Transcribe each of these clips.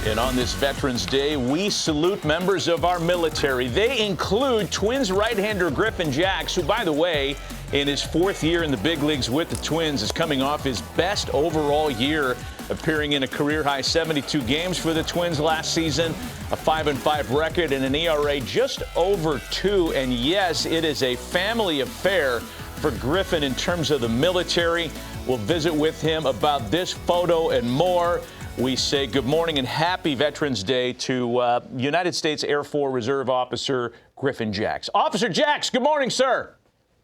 And on this Veterans Day, we salute members of our military. They include Twins right-hander Griffin Jax, who, by the way, in his fourth year in the big leagues with the Twins, is coming off his best overall year, appearing in a career-high 72 games for the Twins last season, a 5-5 record and an ERA just over 2. And yes, it is a family affair for Griffin in terms of the military. We'll visit with him about this photo and more. We say good morning and happy Veterans Day to United States Air Force Reserve Officer Griffin Jax. Officer Jax, good morning, sir.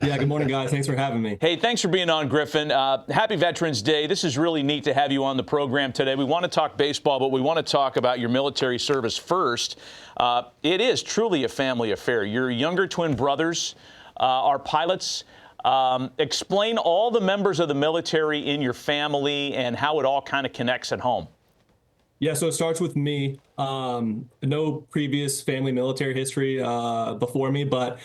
Yeah, good morning, guys. Thanks for having me. Hey, thanks for being on, Griffin. Happy Veterans Day. This is really neat to have you on the program today. We want to talk baseball, but we want to talk about your military service first. It is truly a family affair. Your younger twin brothers are pilots. Explain all the members of the military in your family and how it all kind of connects at home. Yeah, so it starts with me. No previous family military history before me, but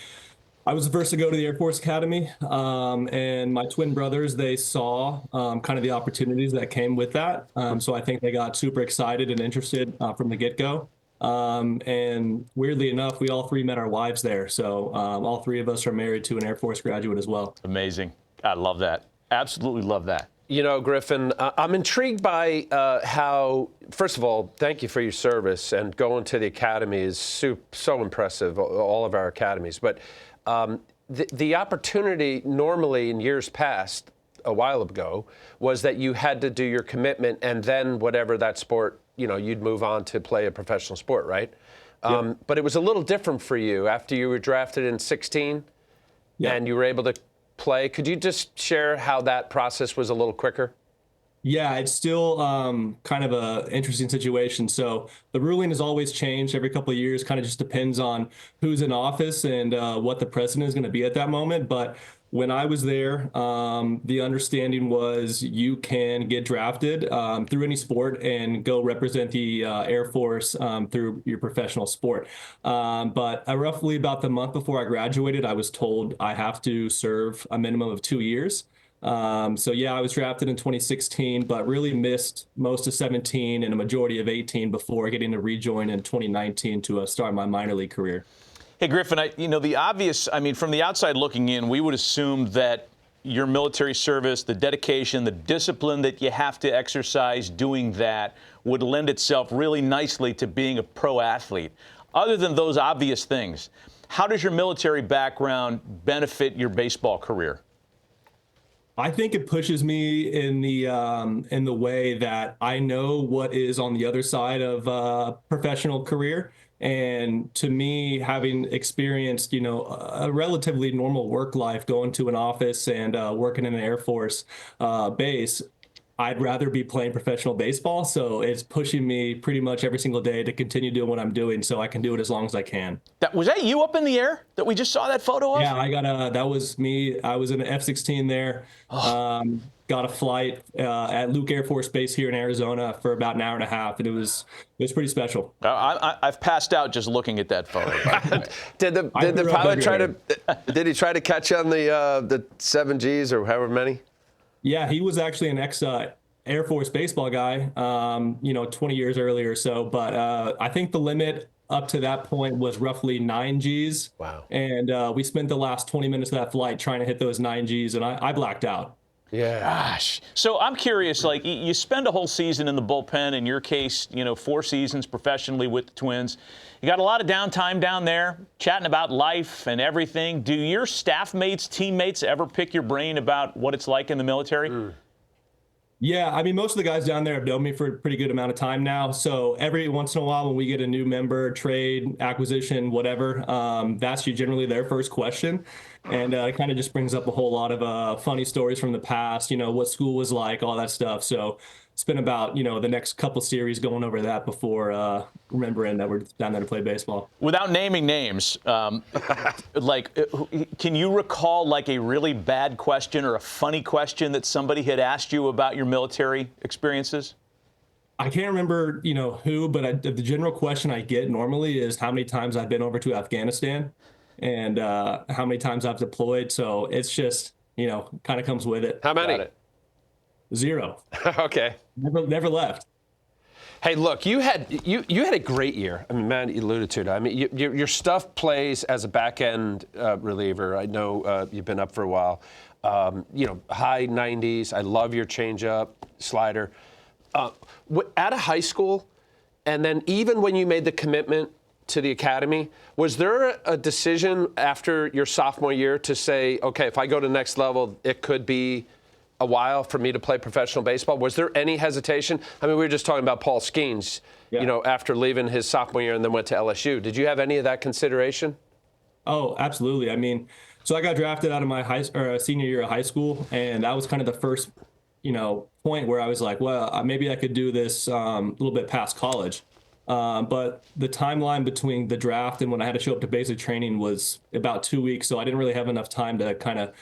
I was the first to go to the Air Force Academy, and my twin brothers, they saw kind of the opportunities that came with that. So I think they got super excited and interested from the get-go. And weirdly enough, we all three met our wives there. So all three of us are married to an Air Force graduate as well. Amazing. I love that. Absolutely love that. You know, Griffin, I'm intrigued by how, first of all, thank you for your service, and going to the academy is so impressive, all of our academies. But the opportunity normally in years past, a while ago, was that you had to do your commitment and then whatever that sport, you know, you'd move on to play a professional sport, right? Yep. But it was a little different for you after you were drafted in 16 and you were able to play. Could you just share how that process was a little quicker? Yeah, it's still kind of a interesting situation. So the ruling has always changed every couple of years, kind of just depends on who's in office and what the president is going to be at that moment. But when I was there, the understanding was you can get drafted through any sport and go represent the Air Force through your professional sport. But roughly about the month before I graduated, I was told I have to serve a minimum of 2 years. So yeah, I was drafted in 2016, but really missed most of 17 and a majority of 18 before getting to rejoin in 2019 to start my minor league career. Hey, Griffin, the obvious, from the outside looking in, we would assume that your military service, the dedication, the discipline that you have to exercise doing that would lend itself really nicely to being a pro athlete. Other than those obvious things, how does your military background benefit your baseball career? I think it pushes me in the way that I know what is on the other side of a professional career. And to me, having experienced, a relatively normal work life, going to an office and working in an Air Force base, I'd rather be playing professional baseball. So it's pushing me pretty much every single day to continue doing what I'm doing so I can do it as long as I can. Was that you up in the air that we just saw that photo of? Yeah, that was me. I was in an F-16 there. Got a flight at Luke Air Force Base here in Arizona for about an hour and a half, and it was pretty special. I've passed out just looking at that photo. Did the pilot did he try to catch on the 7Gs or however many? Yeah, he was actually an ex-Air Force baseball guy, 20 years earlier or so. But I think the limit up to that point was roughly 9 Gs. Wow. And we spent the last 20 minutes of that flight trying to hit those 9 Gs, and I blacked out. Yeah. Gosh. So I'm curious, you spend a whole season in the bullpen, in your case, 4 seasons professionally with the Twins. You got a lot of downtime down there, chatting about life and everything. Do your staff mates, teammates ever pick your brain about what it's like in the military? Yeah, most of the guys down there have known me for a pretty good amount of time now. So every once in a while when we get a new member, trade, acquisition, whatever, that's generally their first question. And it kind of just brings up a whole lot of funny stories from the past, what school was like, all that stuff. So it's been about, the next couple series going over that before remembering that we're down there to play baseball. Without naming names, can you recall a really bad question or a funny question that somebody had asked you about your military experiences? I can't remember, who, but the general question I get normally is how many times I've been over to Afghanistan and how many times I've deployed. So it's just, kind of comes with it. How many? 0. Okay. Never left. Hey, look, you had a great year. I mean, man, you alluded to it. I mean, your stuff plays as a back end reliever. I know you've been up for a while. High 90s. I love your changeup, slider. Out of high school, and then even when you made the commitment to the academy, was there a decision after your sophomore year to say, okay, if I go to the next level, it could be a while for me to play professional baseball? Was there any hesitation? I mean, we were just talking about Paul Skeens, after leaving his sophomore year and then went to LSU. Did you have any of that consideration? Oh, absolutely. I mean, so I got drafted out of my senior year of high school, and that was kind of the first, point where I was like, well, maybe I could do this a little bit past college. But the timeline between the draft and when I had to show up to basic training was about 2 weeks, so I didn't really have enough time to kind of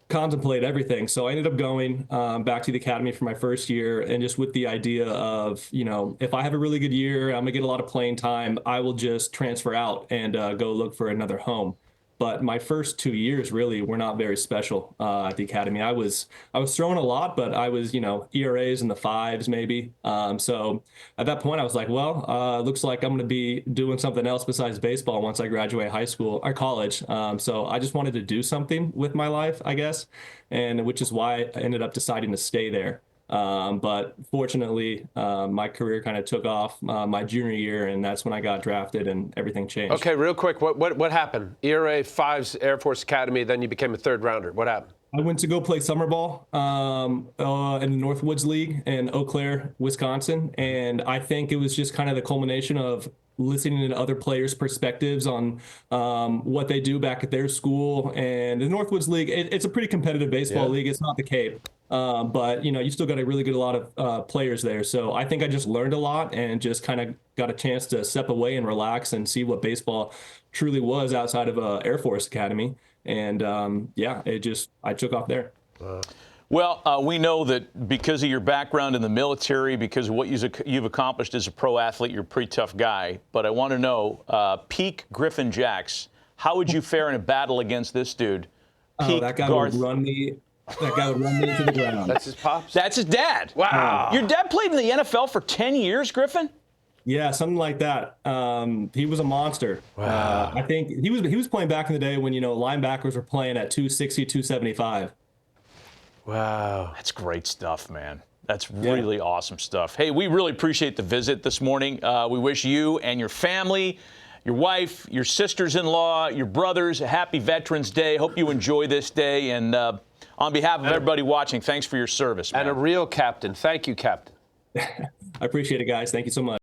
contemplate everything. So I ended up going back to the academy for my first year, and just with the idea of, if I have a really good year, I'm gonna get a lot of playing time, I will just transfer out and go look for another home. But my first 2 years really were not very special at the academy. I was throwing a lot, but I was, ERAs in the 5s maybe. So at that point I was like, well, looks like I'm going to be doing something else besides baseball once I graduate high school or college. So I just wanted to do something with my life, I guess, and which is why I ended up deciding to stay there. But fortunately, my career kind of took off my junior year, and that's when I got drafted and everything changed. Okay, real quick, what happened? ERA 5s, Air Force Academy, then you became a third rounder. What happened? I went to go play summer ball in the Northwoods League in Eau Claire, Wisconsin, and I think it was just kind of the culmination of listening to other players' perspectives on what they do back at their school. And the Northwoods League, it's a pretty competitive baseball league. It's not the Cape. But, you still got a really good lot of players there. So I think I just learned a lot and just kind of got a chance to step away and relax and see what baseball truly was outside of Air Force Academy. And, I took off there. Well, we know that because of your background in the military, because of what you've accomplished as a pro athlete, you're a pretty tough guy. But I want to know, peak Griffin Jax, how would you fare in a battle against this dude? Peak that guy Garth. would run me. That guy would run me into the ground. That's his pops? That's his dad. Wow. Your dad played in the NFL for 10 years, Griffin? Yeah, something like that. He was a monster. Wow. I think he was playing back in the day when, linebackers were playing at 260, 275. Wow. That's great stuff, man. That's really awesome stuff. Hey, we really appreciate the visit this morning. We wish you and your family, your wife, your sisters-in-law, your brothers a happy Veterans Day. Hope you enjoy this day. And on behalf of everybody watching, thanks for your service, man. And a real captain. Thank you, Captain. I appreciate it, guys. Thank you so much.